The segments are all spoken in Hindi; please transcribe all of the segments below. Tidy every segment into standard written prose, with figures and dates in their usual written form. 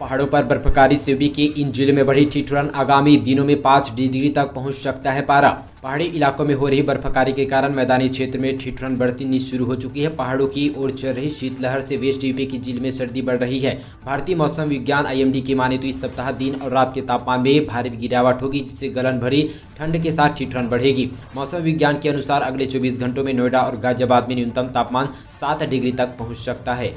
पहाड़ों पर बर्फबारी से यूपी के इन जिलों में बढ़ी ठिठुरन। आगामी दिनों में 5 डिग्री तक पहुंच सकता है पारा। पहाड़ी इलाकों में हो रही बर्फबारी के कारण मैदानी क्षेत्र में ठिठुरन बढ़ती शुरू हो चुकी है। पहाड़ों की ओर चल रही शीतलहर से वेस्ट यूपी के जिले में सर्दी बढ़ रही है। भारतीय मौसम विज्ञान IMD की माने तो इस सप्ताह दिन और रात के तापमान में भारी गिरावट होगी, जिससे गलन भरी ठंड के साथ ठिठुरन बढ़ेगी। मौसम विज्ञान के अनुसार अगले 24 घंटों में नोएडा और गाजियाबाद में न्यूनतम तापमान 7 डिग्री तक पहुँच सकता है।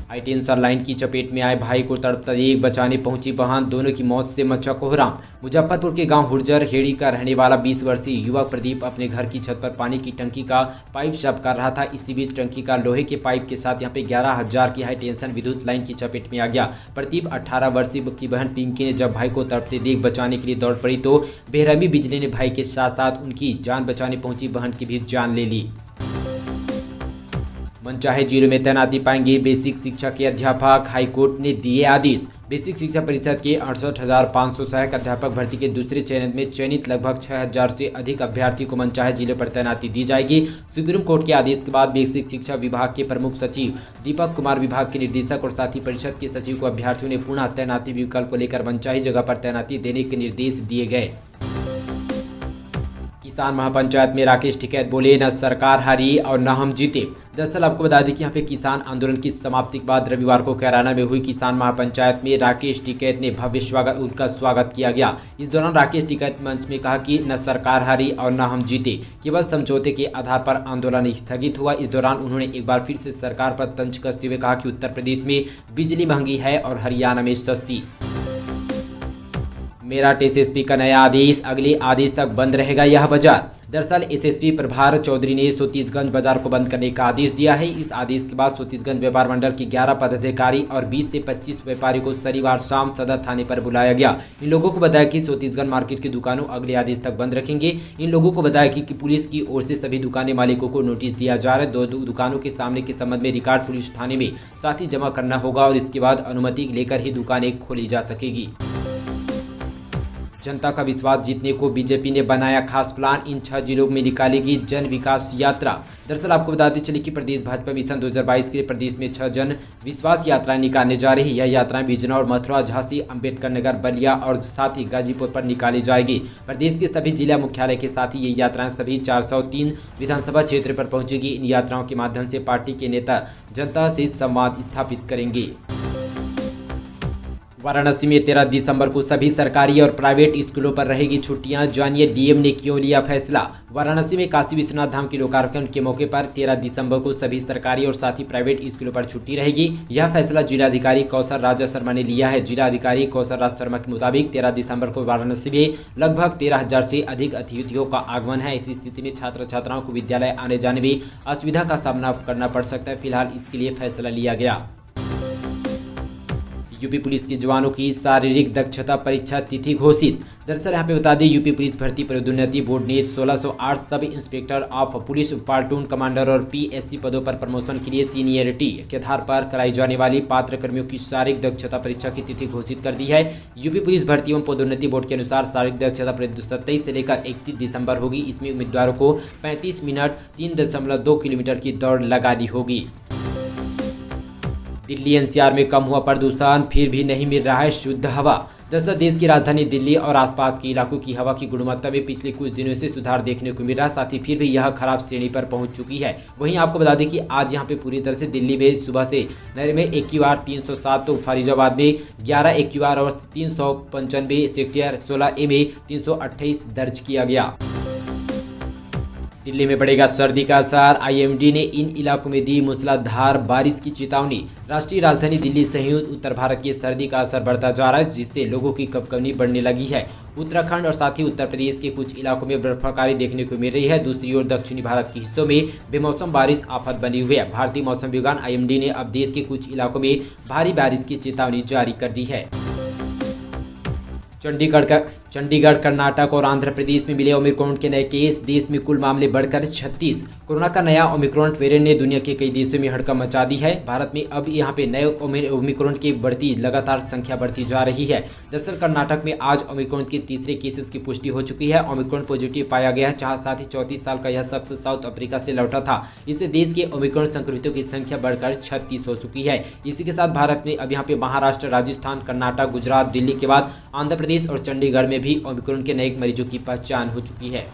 हाईटेंशन लाइन की चपेट में आए भाई को तड़पता देख बचाने पहुंची बहन, दोनों की मौत से मचा कोहराम। मुजफ्फरपुर के गांव हुर्जर हेड़ी का रहने वाला 20 वर्षीय युवक प्रदीप अपने घर की छत पर पानी की टंकी का पाइप साफ कर रहा था। इसी बीच टंकी का लोहे के पाइप के साथ यहां पे 11,000 की हाईटेंशन विद्युत लाइन की चपेट में आ गया। प्रदीप 18 वर्षीय की बहन पिंकी ने जब भाई को तड़पते देख बचाने के लिए दौड़ पड़ी तो बेरहमी बिजली ने भाई के साथ साथ उनकी जान बचाने पहुंची बहन की भी जान ले ली। मनचाहे जिलों में तैनाती पाएंगे बेसिक शिक्षा के अध्यापक, हाईकोर्ट ने दिए आदेश। बेसिक शिक्षा परिषद के 68,500 सहायक अध्यापक भर्ती के दूसरे चरण में चयनित लगभग 6,000 से अधिक अभ्यर्थी को मनचाहे जिलों पर तैनाती दी जाएगी। सुप्रीम कोर्ट के आदेश के बाद बेसिक शिक्षा विभाग के प्रमुख सचिव दीपक कुमार, विभाग के निर्देशक और साथ ही परिषद के सचिव को अभ्यर्थियों ने पुनः तैनाती विकल्प को लेकर मनचाही जगह पर तैनाती देने के निर्देश दिए गए। किसान महापंचायत में राकेश टिकैत बोले, न सरकार हारी और न हम जीते। दरअसल आपको बता दें कि यहाँ पे किसान आंदोलन की समाप्ति के बाद रविवार को कैराना में हुई किसान महापंचायत में राकेश टिकैत ने भव्य स्वागत किया गया। इस दौरान राकेश टिकैत मंच में कहा कि न सरकार हारी और न हम जीते, केवल समझौते के आधार पर आंदोलन स्थगित हुआ। इस दौरान उन्होंने एक बार फिर से सरकार पर तंज कसते हुए कहा कि उत्तर प्रदेश में बिजली महंगी है और हरियाणा में सस्ती। मेरठ SSP का नया आदेश, अगले आदेश तक बंद रहेगा यह बाजार। दरअसल SSP प्रभार चौधरी ने सोतीसगंज बाजार को बंद करने का आदेश दिया है। इस आदेश के बाद सोतीसगंज व्यापार मंडल के 11 पदाधिकारी और 20 से 25 व्यापारी को शनिवार शाम सदर थाने पर बुलाया गया। इन लोगों को बताया कि सोतीसगंज मार्केट की दुकानों अगले आदेश तक बंद रखेंगे। इन लोगों को बताया कि पुलिस की ओर से सभी दुकानें मालिकों को नोटिस दिया जा रहा है। दो दुकानों के सामने के संबंध में रिकॉर्ड पुलिस थाने में साथ ही जमा करना होगा और इसके बाद अनुमति लेकर ही दुकानें खोली जा सकेगी। जनता का विश्वास जीतने को बीजेपी ने बनाया खास प्लान, इन 6 जिलों में निकालेगी जन विकास यात्रा। दरअसल आपको बताते चले कि प्रदेश भाजपा मिशन 2022 के लिए प्रदेश में 6 जन विश्वास यात्राएं निकालने जा रही है। यह यात्राएं बिजनौर, मथुरा, झांसी, अम्बेडकर नगर, बलिया और साथ ही गाजीपुर पर निकाली जाएगी। प्रदेश के सभी जिला मुख्यालय के साथ ही ये यात्राएं सभी 403 विधानसभा क्षेत्र पर पहुंचेगी। इन यात्राओं के माध्यम से पार्टी के नेता जनता से संवाद स्थापित करेंगे। वाराणसी में 13 दिसंबर को सभी सरकारी और प्राइवेट स्कूलों पर रहेगी छुट्टियां। जानिए DM ने क्यों लिया फैसला। वाराणसी में काशी विश्वनाथ धाम के लोकार्पण के मौके पर 13 दिसंबर को सभी सरकारी और साथ ही प्राइवेट स्कूलों पर छुट्टी रहेगी। यह फैसला जिलाधिकारी कौशल राज शर्मा ने लिया है। जिलाधिकारी कौशल राज शर्मा के मुताबिक 13 दिसंबर को वाराणसी में लगभग 13,000 से अधिक अतिथियों का आगमन है। इसी स्थिति में छात्र छात्राओं को विद्यालय आने जाने में असुविधा का सामना करना पड़ सकता है। फिलहाल इसके लिए फैसला लिया गया। यूपी पुलिस के जवानों की शारीरिक दक्षता परीक्षा तिथि घोषित। दरअसल यहाँ पे बता दें यूपी पुलिस भर्ती पदोन्नति बोर्ड ने 1608 sub inspector of police, platoon commander और PSC पदों पर प्रमोशन के लिए सीनियरिटी के आधार पर कराई जाने वाली पात्र कर्मियों की शारीरिक दक्षता परीक्षा की तिथि घोषित कर दी है। यूपी पुलिस भर्ती एवं पदोन्नति बोर्ड के अनुसार शारीरिक दक्षता परीक्षा 27 से लेकर 31 दिसंबर होगी। इसमें उम्मीदवारों को 35 मिनट 3.2 किलोमीटर की दौड़ लगानी होगी। दिल्ली NCR में कम हुआ प्रदूषण, फिर भी नहीं मिल रहा है शुद्ध हवा। दरअसल देश की राजधानी दिल्ली और आसपास के इलाकों की हवा की गुणवत्ता में पिछले कुछ दिनों से सुधार देखने को मिल रहा है, साथ ही फिर भी यह खराब श्रेणी पर पहुंच चुकी है। वहीं आपको बता दें कि आज यहां पे पूरी तरह से दिल्ली में सुबह से नहर में AQR 307, तो फरीदाबाद में 11 AQR और 395, सेक्टर 16A में 328 दर्ज किया गया। दिल्ली में बढ़ेगा सर्दी का असर, IMD ने इन इलाकों में दी मूसलाधार बारिश की चेतावनी। राष्ट्रीय राजधानी दिल्ली सहित उत्तर भारत की सर्दी का असर बढ़ता जा रहा है, जिससे लोगों की कपकपी बढ़ने लगी है। उत्तराखंड और साथ ही उत्तर प्रदेश के कुछ इलाकों में बर्फबारी देखने को मिल रही है। दूसरी ओर दक्षिणी भारत के हिस्सों में बेमौसम बारिश आफत बनी हुई है। भारतीय मौसम विज्ञान IMD ने अब देश के कुछ इलाकों में भारी बारिश की चेतावनी जारी कर दी है। चंडीगढ़ का चंडीगढ़, कर्नाटक और आंध्र प्रदेश में मिले ओमिक्रॉन के नए केस। देश में कुल मामले बढ़कर 36। कोरोना का नया ओमिक्रॉन वेरिएंट ने दुनिया के कई देशों में हड़कंप मचा दी है। भारत में अब यहां पे नए ओमिक्रॉन की बढ़ती लगातार संख्या बढ़ती जा रही है। दरअसल कर्नाटक में आज ओमिक्रॉन के तीसरे केसेस की पुष्टि हो चुकी है। ओमिक्रॉन पॉजिटिव पाया गया है। साथ ही 34 साल का यह शख्स साउथ अफ्रीका से लौटा था। इससे देश के ओमिक्रॉन संक्रमितों की संख्या बढ़कर 36 हो चुकी है। इसी के साथ भारत में अब यहाँ पे महाराष्ट्र, राजस्थान, कर्नाटक, गुजरात, दिल्ली के बाद आंध्र प्रदेश और चंडीगढ़ में भी ओमिक्रॉन के नए मरीजों की पहचान हो चुकी है।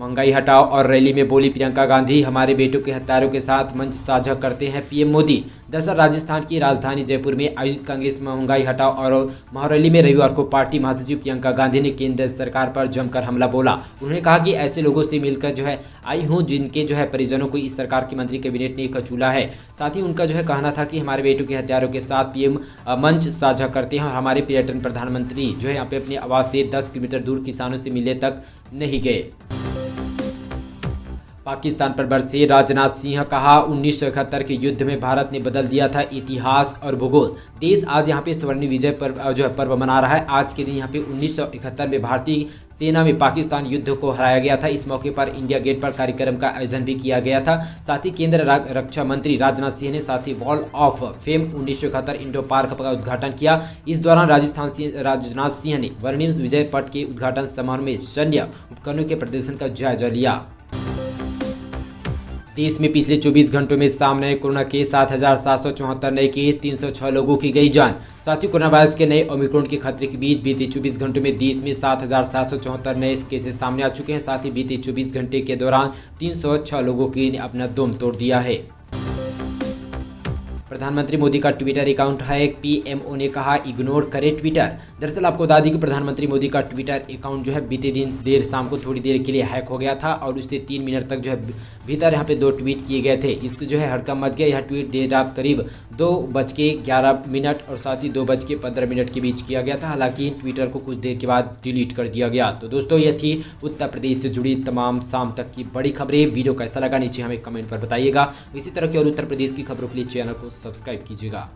महंगाई हटाओ और रैली में बोली प्रियंका गांधी, हमारे बेटों के हत्यारों के साथ मंच साझा करते हैं पीएम मोदी। दरअसल राजस्थान की राजधानी जयपुर में आयोजित कांग्रेस महंगाई हटाओ और महारैली में रविवार को पार्टी महासचिव प्रियंका गांधी ने केंद्र सरकार पर जमकर हमला बोला। उन्होंने कहा कि ऐसे लोगों से मिलकर आई हूं जिनके परिजनों को इस सरकार की मंत्री कैबिनेट ने कचूला है। साथ ही उनका कहना था कि हमारे बेटों के हत्यारों के साथ पीएम मंच साझा करते हैं और हमारे पर्यटन प्रधानमंत्री यहाँ पे अपने आवास से 10 किलोमीटर दूर किसानों से मिलने तक नहीं गए। पाकिस्तान पर बरसे राजनाथ सिंह, कहा 1971 के युद्ध में भारत ने बदल दिया था इतिहास और भूगोल। देश आज यहाँ पे स्वर्णिम विजय पर्व मना रहा है। आज के दिन यहाँ पे 1971 में भारतीय सेना में पाकिस्तान युद्ध को हराया गया था। इस मौके पर इंडिया गेट पर कार्यक्रम का आयोजन भी किया गया था। साथ ही केंद्र रक्षा मंत्री राजनाथ सिंह ने साथ ही wall of fame 1971 Indo park का उद्घाटन किया। इस दौरान राजनाथ सिंह ने स्वर्णिम विजय पट के उद्घाटन समारोह में सैन्य उपकरणों के प्रदर्शन का जायजा लिया। देश में पिछले 24 घंटों में सामने कोरोना के 7,774 नए केस, 306 लोगों की गई जान। साथ ही कोरोना वायरस के नए ओमिक्रॉन के खतरे के बीच बीते 24 घंटों में देश में 7,774 नए केसेस सामने आ चुके हैं। साथ ही बीते 24 घंटे के दौरान 306 लोगों की ने अपना दम तोड़ दिया है। प्रधानमंत्री मोदी का ट्विटर अकाउंट है। पीएमओ ने कहा इग्नोर करे ट्विटर। दरअसल आपको बता दें कि प्रधानमंत्री मोदी का ट्विटर अकाउंट बीते दिन देर शाम को थोड़ी देर के लिए हैक हो गया था और उससे 3 मिनट तक भीतर यहाँ पे 2 ट्वीट किए गए थे। इसको हड़कंप मच गया। यह ट्वीट देर रात करीब 2:11 और साथ ही 2:15 के बीच किया गया था। हालांकि ट्विटर को कुछ देर के बाद डिलीट कर दिया गया। तो दोस्तों यह थी उत्तर प्रदेश से जुड़ी तमाम शाम तक की बड़ी खबरें। वीडियो कैसा लगा नीचे हमें कमेंट पर बताइएगा। इसी तरह की और उत्तर प्रदेश की खबरों के लिए चैनल को सब्सक्राइब कीजिएगा।